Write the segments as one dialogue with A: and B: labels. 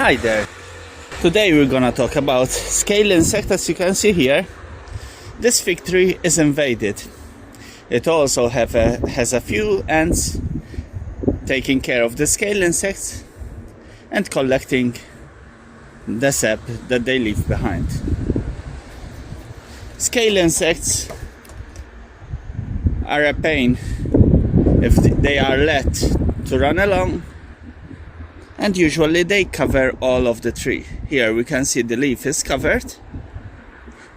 A: Hi there! Today we're gonna talk about scale insect. As you can see here, this fig tree is invaded. It also has a few ants taking care of the scale insects and collecting the sap that they leave behind. Scale insects are a pain if they are let to run along, and usually they cover all of the tree. Here we can see the leaf is covered.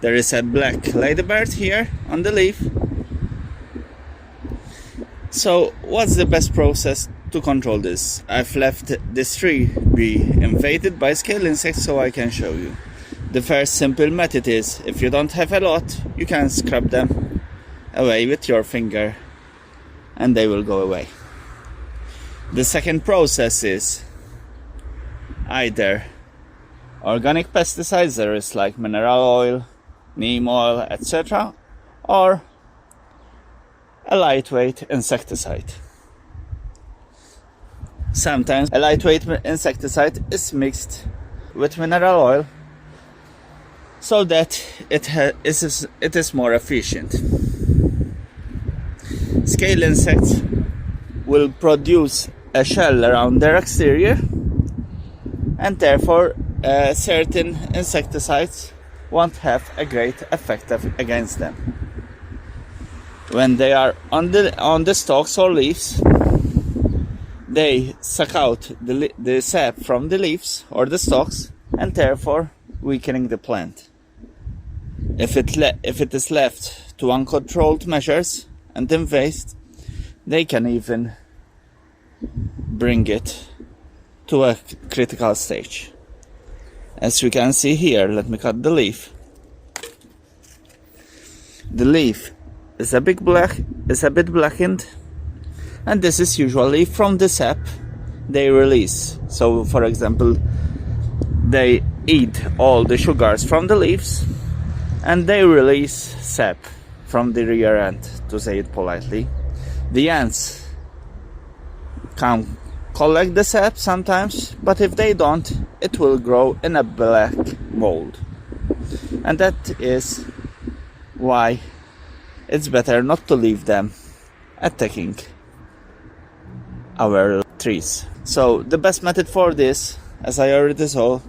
A: There is a black ladybird here on the leaf. So what's the best process to control this? I've left this tree be invaded by scale insects so I can show you. The first simple method is, if you don't have a lot, you can scrub them away with your finger and they will go away. The second process is either organic pesticides, there is like mineral oil, neem oil, etc., or a lightweight insecticide. Sometimes a lightweight insecticide is mixed with mineral oil so that it is more efficient. Scale insects will produce a shell around their exterior, and therefore certain insecticides won't have a great effect against them. When they are on the stalks or leaves, they suck out the sap from the leaves or the stalks, and therefore weakening the plant. If it is left to uncontrolled measures and invade, they can even bring it to a critical stage. As we can see here, let me cut the leaf. The leaf is a bit blackened, and this is usually from the sap they release. So for example, they eat all the sugars from the leaves and they release sap from the rear end, to say it politely. The ants can collect the sap sometimes, but if they don't, it will grow in a black mold. And that is why it's better not to leave them attacking our trees. So the best method for this, as I already saw,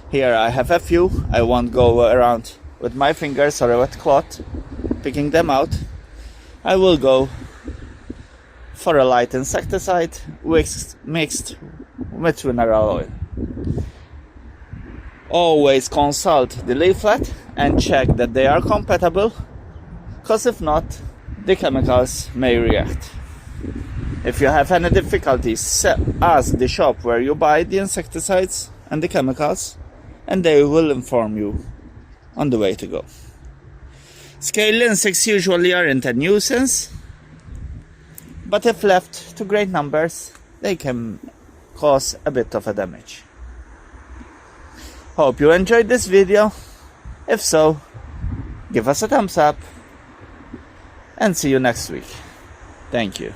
A: here I have a few. I won't go around with my fingers or a wet cloth picking them out. I will go for a light insecticide mixed with mineral oil. Always consult the leaflet and check that they are compatible, because if not, the chemicals may react. If you have any difficulties, ask the shop where you buy the insecticides and the chemicals, and they will inform you on the way to go. Scale insects usually aren't a nuisance, but if left to great numbers, they can cause a bit of a damage. Hope you enjoyed this video. If so, give us a thumbs up and see you next week. Thank you.